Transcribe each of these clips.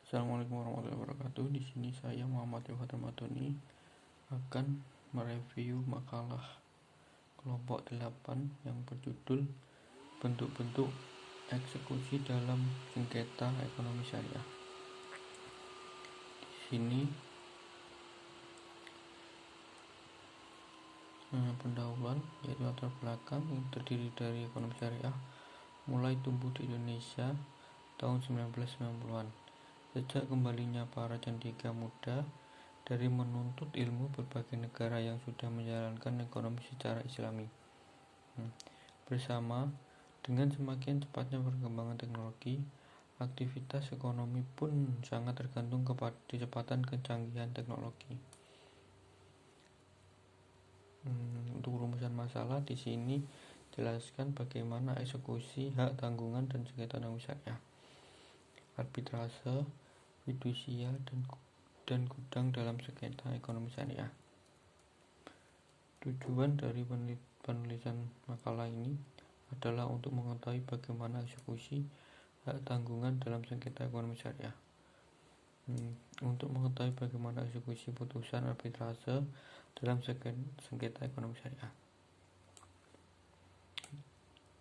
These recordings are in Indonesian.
Assalamualaikum warahmatullahi wabarakatuh. Di sini saya Muhammad Yohanes Matuni akan mereview makalah kelompok 8 yang berjudul bentuk-bentuk eksekusi dalam sengketa ekonomi syariah. Di sini pendahuluan yaitu latar belakang yang terdiri dari ekonomi syariah mulai tumbuh di Indonesia tahun 1990-an. Sejak kembalinya para cendekia muda dari menuntut ilmu berbagai negara yang sudah menjalankan ekonomi secara islami. Bersama dengan semakin cepatnya perkembangan teknologi, aktivitas ekonomi pun sangat tergantung kepada kecepatan kecanggihan teknologi. Untuk rumusan masalah di sini jelaskan bagaimana eksekusi hak tanggungan dan sengketa ekonomi syariah, arbitrase, fidusia, dan gudang dalam sengketa ekonomi syariah. Tujuan dari penulisan makalah ini adalah untuk mengetahui bagaimana eksekusi hak tanggungan dalam sengketa ekonomi syariah. Untuk mengetahui bagaimana eksekusi putusan arbitrase dalam sengketa ekonomi syariah.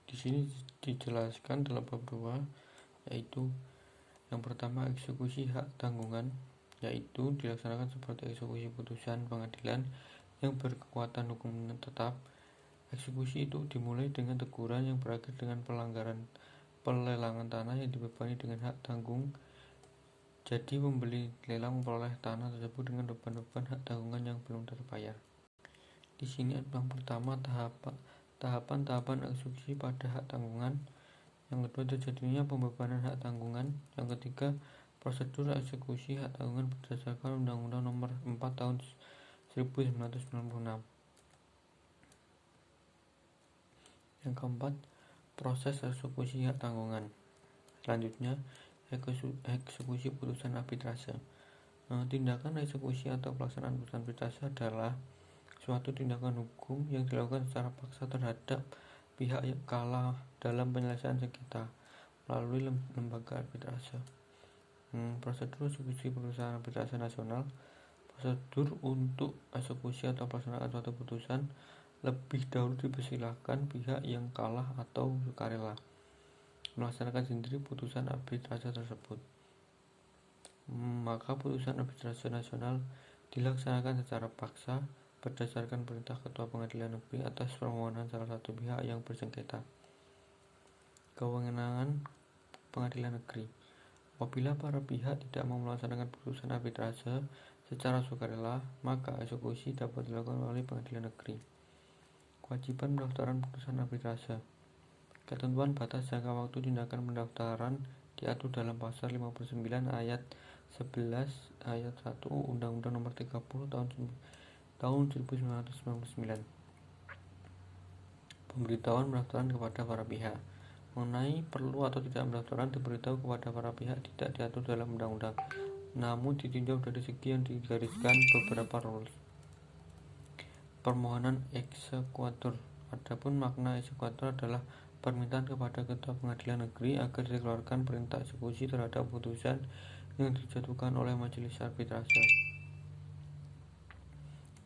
Di sini dijelaskan dalam bab 2, yaitu yang pertama, eksekusi hak tanggungan, yaitu dilaksanakan seperti eksekusi putusan pengadilan yang berkekuatan hukum tetap. Eksekusi itu dimulai dengan teguran yang berakhir dengan pelanggaran pelelangan tanah yang dibebani dengan hak tanggung. Jadi pembeli lelang memperoleh tanah tersebut dengan beban-beban hak tanggungan yang belum terbayar. Di sini yang pertama, tahapan eksekusi pada hak tanggungan. Yang kedua, terjadinya pembebanan hak tanggungan. Yang ketiga, prosedur eksekusi hak tanggungan berdasarkan Undang-Undang Nomor 4 Tahun 1996. Yang keempat, proses eksekusi hak tanggungan. Selanjutnya, eksekusi putusan arbitrase. Tindakan eksekusi atau pelaksanaan putusan arbitrase adalah suatu tindakan hukum yang dilakukan secara paksa terhadap pihak yang kalah dalam penyelesaian sengketa melalui lembaga arbitrase. Prosedur eksekusi putusan arbitrase nasional. Prosedur untuk eksekusi atau pelaksanaan suatu putusan lebih dahulu dipersilahkan pihak yang kalah atau sukarela melaksanakan sendiri putusan arbitrase tersebut. Maka putusan arbitrase nasional dilaksanakan secara paksa berdasarkan perintah Ketua Pengadilan Negeri atas permohonan salah satu pihak yang bersengketa. Kewenangan Pengadilan Negeri. Apabila para pihak tidak mau melaksanakan putusan arbitrase secara sukarela, maka eksekusi dapat dilakukan oleh Pengadilan Negeri. Kewajiban pendaftaran putusan arbitrase. Ketentuan batas jangka waktu tindakan pendaftaran diatur dalam pasal 59 ayat 11 ayat 1 Undang-Undang Nomor 30 tahun 1999. Pemberitahuan pendaftaran kepada para pihak. Mengenai perlu atau tidak pendaftaran diberitahu kepada para pihak tidak diatur dalam undang-undang, namun ditinjau dari segi yang digariskan beberapa rules. Permohonan eksekutor. Adapun makna eksekutor adalah permintaan kepada Ketua Pengadilan Negeri agar dikeluarkan perintah eksekusi terhadap putusan yang dijatuhkan oleh majelis arbitrase.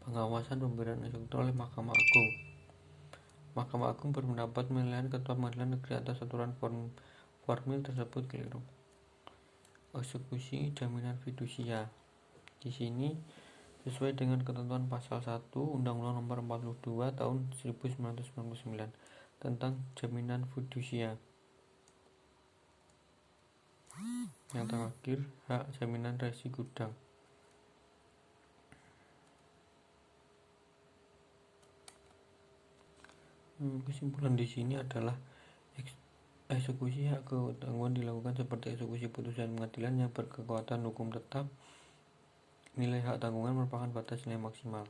Pengawasan pemberian eksekutor oleh Mahkamah Agung. Mahkamah Agung berpendapat penilaian Ketua Pengadilan Negeri atas aturan formil tersebut keliru. Eksekusi jaminan fidusia. Di sini sesuai dengan ketentuan pasal 1 Undang-Undang Nomor 42 Tahun 1999 tentang jaminan fidusia. Yang terakhir, hak jaminan resi gudang. Kesimpulan di sini adalah eksekusi hak tanggungan dilakukan seperti eksekusi putusan pengadilan yang berkekuatan hukum tetap. Nilai hak tanggungan merupakan batas nilai maksimal.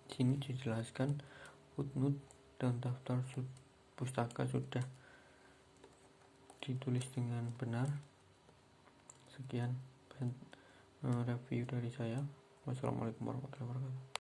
Di sini dijelaskan footnote dan daftar pustaka sudah ditulis dengan benar. Sekian review dari saya. Wassalamualaikum warahmatullahi wabarakatuh.